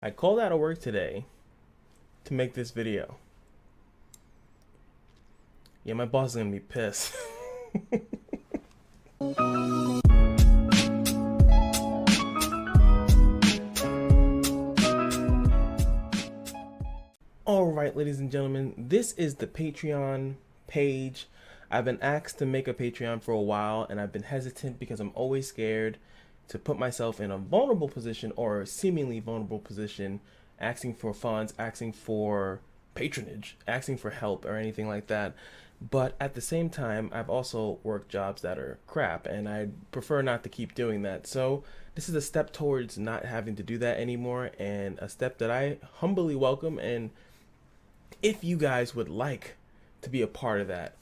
I called out of work today to make this video. Yeah, my boss is gonna be pissed. Alright, ladies and gentlemen, this is the Patreon page. I've been asked to make a Patreon for a while, and I've been hesitant because I'm always scared to put myself in a vulnerable position or a seemingly vulnerable position, asking for funds, asking for patronage, asking for help or anything like that. But at the same time, I've also worked jobs that are crap, and I prefer not to keep doing that. So this is a step towards not having to do that anymore, and a step that I humbly welcome. And if you guys would like to be a part of that,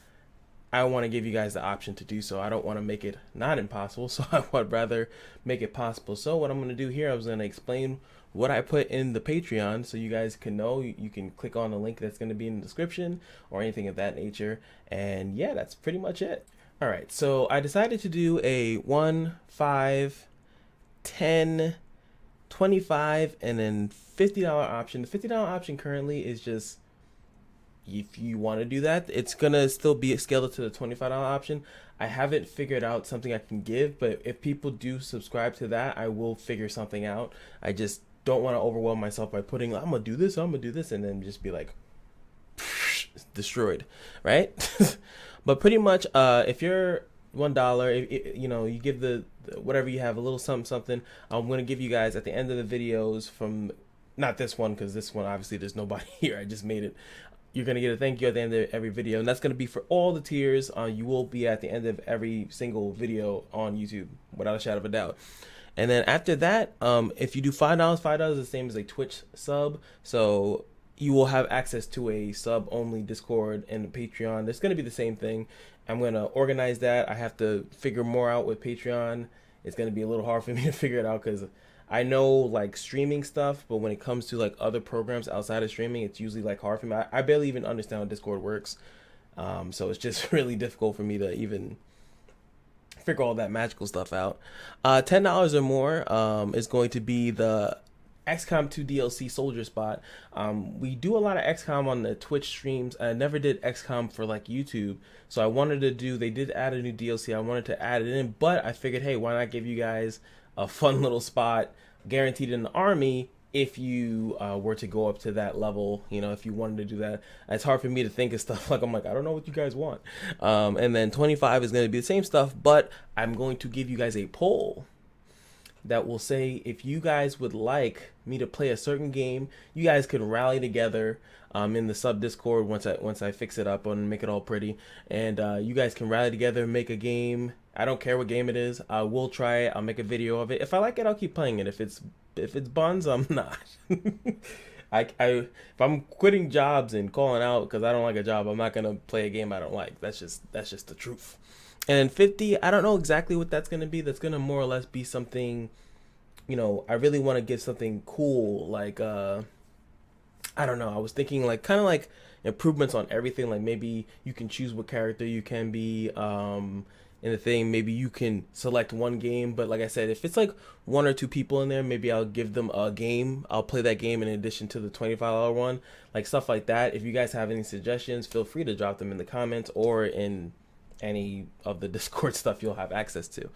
I want to give you guys the option to do so. I don't want to make it not impossible, so I would rather make it possible. So what I'm going to do here, I was going to explain what I put in the Patreon so you guys can know. You can click on the link that's going to be in the description or anything of that nature. And yeah, that's pretty much it. All right, so I decided to do a 1, 5, 10, 25, and then $50 option. The $50 option currently is just, if you want to do that, it's gonna still be scaled to the $25 option. I haven't figured out something I can give, but if people do subscribe to that, I will figure something out. I just don't want to overwhelm myself by putting, I'm gonna do this, and then just be like destroyed, right? But pretty much, if you're $1, you know, you give the whatever you have, a little something. I'm gonna give you guys at the end of the videos from, not this one, because this one obviously there's nobody here. I just made it. You're going to get a thank you at the end of every video, and that's going to be for all the tiers. You will be at the end of every single video on YouTube, without a shadow of a doubt. And then after that, if you do $5, $5 is the same as a Twitch sub, so you will have access to a sub-only Discord and Patreon. It's going to be the same thing. I'm going to organize that. I have to figure more out with Patreon. It's going to be a little hard for me to figure it out because I know like streaming stuff, but when it comes to like other programs outside of streaming, it's usually like hard for me. I barely even understand how Discord works. So it's just really difficult for me to even figure all that magical stuff out. $10 or more is going to be the XCOM 2 DLC Soldier Spot. We do a lot of XCOM on the Twitch streams. I never did XCOM for like YouTube, so I wanted to do, they did add a new DLC. I wanted to add it in, but I figured, hey, why not give you guys a fun little spot guaranteed in the army if you were to go up to that level, you know, if you wanted to do that. It's hard for me to think of stuff like, I'm like, I don't know what you guys want. And then 25 is going to be the same stuff, but I'm going to give you guys a poll that will say, if you guys would like me to play a certain game, you guys can rally together in the sub Discord once I fix it up and make it all pretty, and you guys can rally together and make a game. I don't care what game it is. I will try it. I'll make a video of it. If I like it, I'll keep playing it. If it's buns, I'm not. If I'm quitting jobs and calling out because I don't like a job, I'm not gonna play a game I don't like. That's just the truth. And then 50, I don't know exactly what that's gonna be. That's gonna more or less be something, you know, I really want to give something cool, like I don't know. I was thinking like kind of like improvements on everything. Like maybe you can choose what character you can be. In the thing, maybe you can select one game, but like I said, if it's like 1 or 2 people in there, maybe I'll give them a game. I'll play that game in addition to the $25 one, like stuff like that. If you guys have any suggestions, feel free to drop them in the comments or in any of the Discord stuff you'll have access to.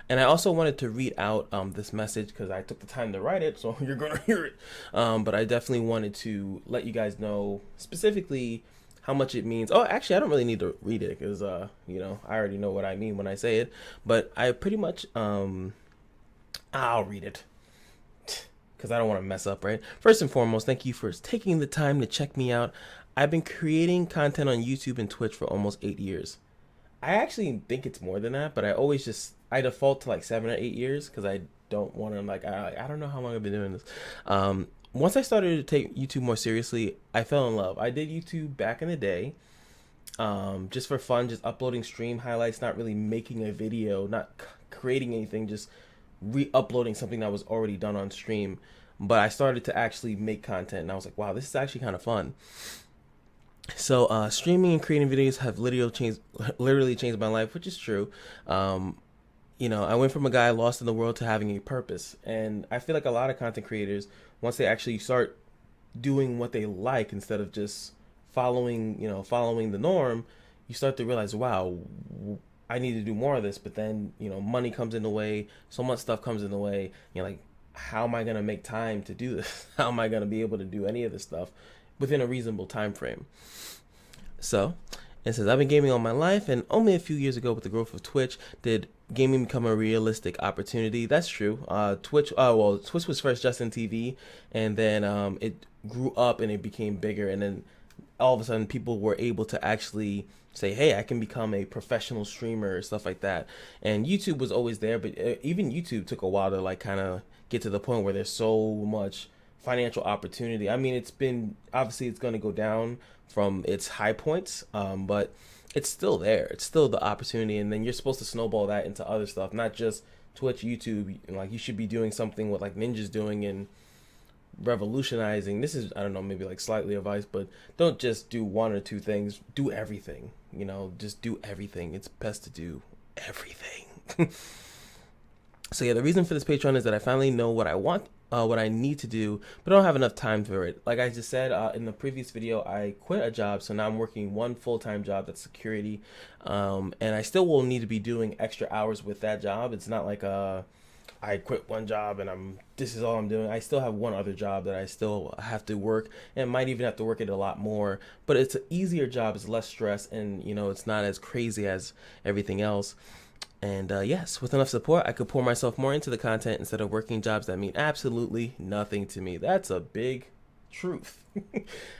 And I also wanted to read out this message because I took the time to write it, so you're gonna hear it. But I definitely wanted to let you guys know specifically how much it means. Oh, actually, I don't really need to read it because, you know, I already know what I mean when I say it. But I pretty much, I'll read it because I don't want to mess up, right? First and foremost, thank you for taking the time to check me out. I've been creating content on YouTube and Twitch for almost 8 years. I actually think it's more than that, but I default to like 7 or 8 years because I don't want to, like, I don't know how long I've been doing this. Once I started to take YouTube more seriously, I fell in love. I did YouTube back in the day, just for fun, just uploading stream highlights, not really making a video, not creating anything, just re-uploading something that was already done on stream. But I started to actually make content, and I was like, wow, this is actually kind of fun. So streaming and creating videos have literally changed my life, which is true. You know, I went from a guy lost in the world to having a purpose, and I feel like a lot of content creators once they actually start doing what they like instead of just following the norm, you start to realize, wow, I need to do more of this. But then, money comes in the way, so much stuff comes in the way. You're like, how am I going to make time to do this? How am I going to be able to do any of this stuff within a reasonable time frame? So it says, I've been gaming all my life, and only a few years ago with the growth of Twitch did gaming become a realistic opportunity. That's true. Twitch was first just in TV, and then it grew up and it became bigger, and then all of a sudden people were able to actually say, hey, I can become a professional streamer or stuff like that. And YouTube was always there, but even YouTube took a while to like kind of get to the point where there's so much financial opportunity. I mean, it's going to go down from its high points, but it's still there. It's still the opportunity, and then you're supposed to snowball that into other stuff, not just Twitch, YouTube. Like, you should be doing something what like Ninja's doing and revolutionizing. This is, I don't know, maybe like slightly advice, but don't just do one or two things. Do everything. Just do everything. It's best to do everything. So yeah, the reason for this Patreon is that I finally know what I want, what I need to do, but I don't have enough time for it. Like I just said in the previous video, I quit a job, so now I'm working one full-time job that's security, and I still will need to be doing extra hours with that job. It's not like I quit one job and this is all I'm doing. I still have one other job that I still have to work, and might even have to work it a lot more, but it's an easier job, it's less stress, and it's not as crazy as everything else. And yes, with enough support, I could pour myself more into the content instead of working jobs that mean absolutely nothing to me. That's a big truth.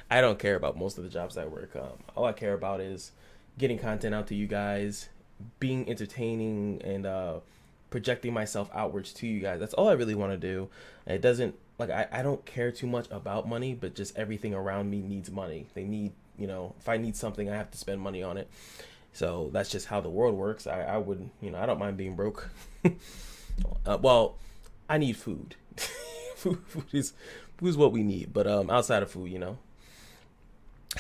I don't care about most of the jobs I work. All I care about is getting content out to you guys, being entertaining, and projecting myself outwards to you guys. That's all I really want to do. It doesn't, like, I don't care too much about money, but just everything around me needs money. They need, if I need something, I have to spend money on it. So that's just how the world works. I would, I don't mind being broke. Well, I need food. food is what we need, but outside of food,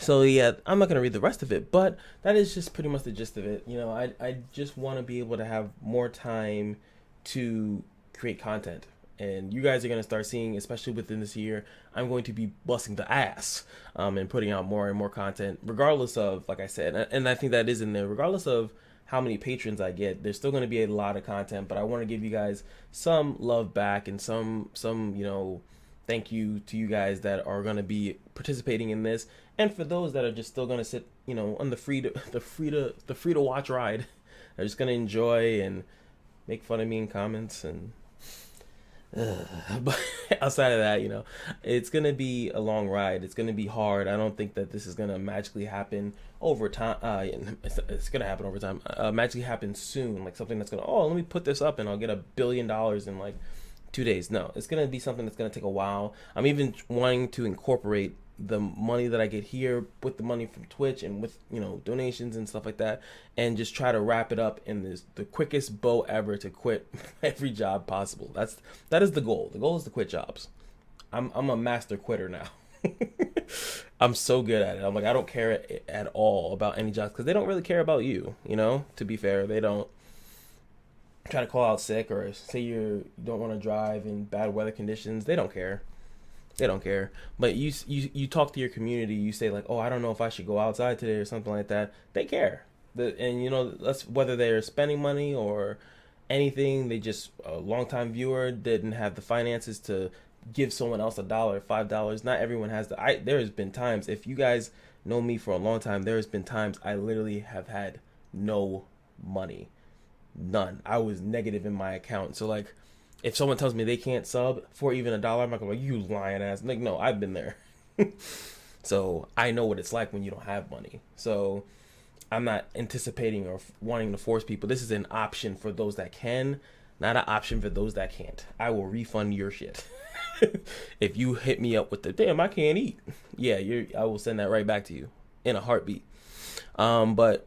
So yeah, I'm not gonna read the rest of it, but that is just pretty much the gist of it. I just want to be able to have more time to create content. And you guys are going to start seeing, especially within this year, I'm going to be busting the ass and putting out more and more content, regardless of, like I said, and I think that is in there, regardless of how many patrons I get, there's still going to be a lot of content, but I want to give you guys some love back and some thank you to you guys that are going to be participating in this. And for those that are just still going to sit, on the free to watch ride, they're just going to enjoy and make fun of me in comments and but outside of that, it's gonna be a long ride. It's gonna be hard. I don't think that this is gonna magically happen over time. It's gonna happen over time. Magically happen soon, like something that's gonna, let me put this up and I'll get $1 billion in like 2 days. No, it's gonna be something that's gonna take a while. I'm even wanting to incorporate the money that I get here with the money from Twitch and with donations and stuff like that, and just try to wrap it up in the quickest bow ever to quit every job possible. That is the goal. The goal is to quit jobs. I'm a master quitter now. I'm so good at it. I'm like, I don't care at all about any jobs because they don't really care about you. To be fair, they don't try to call out sick or say you don't want to drive in bad weather conditions. They don't care. They don't care. But you talk to your community, you say like, I don't know if I should go outside today or something like that. They care. And that's whether they're spending money or anything. They just, a longtime viewer didn't have the finances to give someone else $1, $5. Not everyone has there has been times, if you guys know me for a long time, there has been times I literally have had no money. None. I was negative in my account. So like, if someone tells me they can't sub for even $1, I'm not gonna be like, you lying ass. Like, no, I've been there. So I know what it's like when you don't have money. So I'm not anticipating or wanting to force people. This is an option for those that can, not an option for those that can't. I will refund your shit. If you hit me up with the, damn, I can't eat. Yeah, I will send that right back to you in a heartbeat. But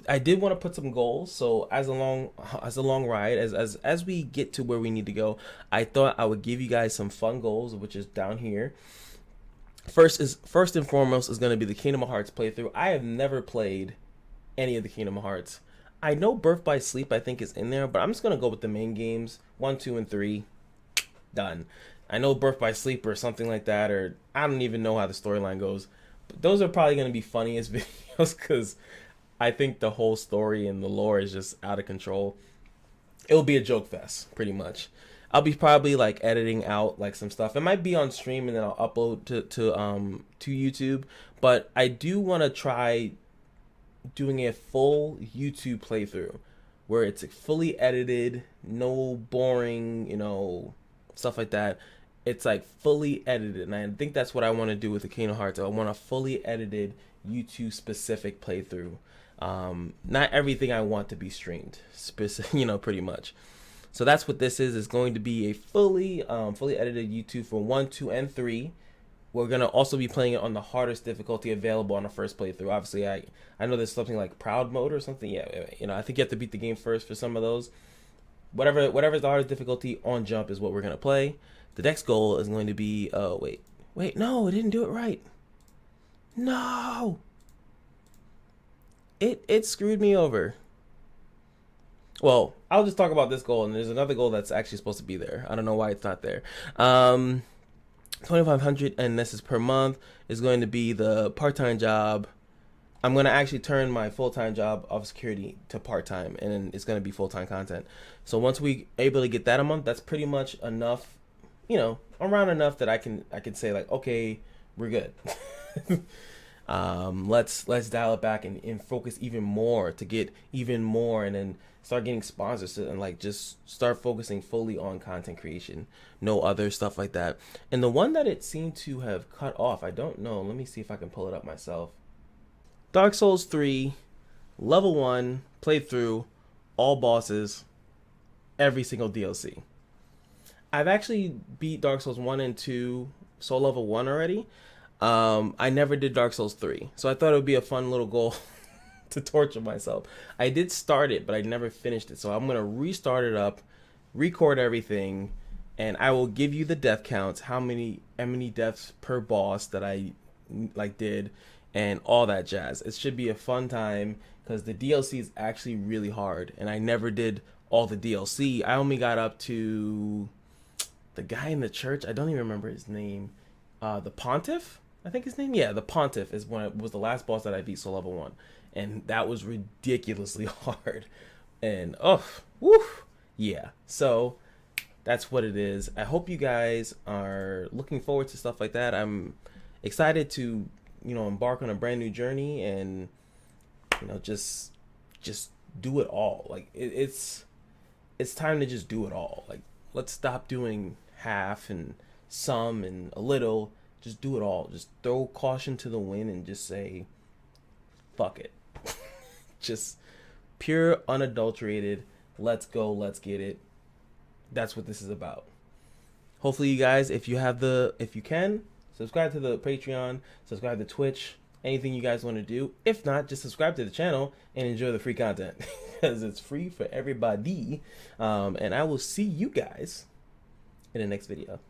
I did want to put some goals. So as a long ride, as we get to where we need to go, I thought I would give you guys some fun goals, which is down here. First and foremost is going to be the Kingdom Hearts playthrough. I have never played any of the Kingdom Hearts. I know Birth by Sleep I think is in there, but I'm just going to go with the main games, 1, 2, and 3. Done. I know Birth by Sleep or something like that, or I don't even know how the storyline goes. But those are probably going to be funniest videos because I think the whole story and the lore is just out of control. It'll be a joke fest, pretty much. I'll be probably like editing out like some stuff. It might be on stream and then I'll upload to YouTube. But I do want to try doing a full YouTube playthrough where it's fully edited, no boring, stuff like that. It's like fully edited, and I think that's what I want to do with the Kingdom Hearts. I want a fully edited YouTube specific playthrough. Not everything I want to be streamed, pretty much. So that's what this is. It's going to be a fully edited YouTube for 1, 2, and 3. We're gonna also be playing it on the hardest difficulty available on the first playthrough. Obviously, I know there's something like Proud Mode or something. Yeah, I think you have to beat the game first for some of those. Whatever's the hardest difficulty on jump is what we're gonna play. The next goal is going to be wait, no, it didn't do it right. No, it screwed me over. Well, I'll just talk about this goal, and there's another goal that's actually supposed to be there. I don't know why it's not there. 2,500, and this is per month, is going to be the part-time job. I'm going to actually turn my full-time job of security to part-time, and then it's going to be full-time content. So once we able to get that a month, that's pretty much enough, around enough that I can say like, okay, we're good. Let's dial it back and focus even more to get even more, and then start getting sponsors and like just start focusing fully on content creation, no other stuff like that. And the one that it seemed to have cut off, I don't know, let me see if I can pull it up myself. Dark Souls 3 level 1 playthrough, all bosses, every single DLC. I've actually beat Dark Souls 1 and 2 soul level 1 already. I never did Dark Souls 3, so I thought it would be a fun little goal to torture myself. I did start it, but I never finished it, so I'm gonna restart it up, record everything, and I will give you the death counts, how many deaths per boss that I did, and all that jazz. It should be a fun time because the DLC is actually really hard, and I never did all the DLC. I only got up to the guy in the church. I don't even remember his name. The Pontiff, I think his name. Yeah, the Pontiff was the last boss that I beat soul level 1. And that was ridiculously hard. And yeah. So that's what it is. I hope you guys are looking forward to stuff like that. I'm excited to, embark on a brand new journey and, just do it all. Like it's time to just do it all. Like let's stop doing half and some and a little. Just do it all. Just throw caution to the wind and just say, fuck it. Just pure, unadulterated, let's go, let's get it. That's what this is about. Hopefully you guys, if you can, subscribe to the Patreon, subscribe to Twitch, anything you guys want to do. If not, just subscribe to the channel and enjoy the free content because it's free for everybody. And I will see you guys in the next video.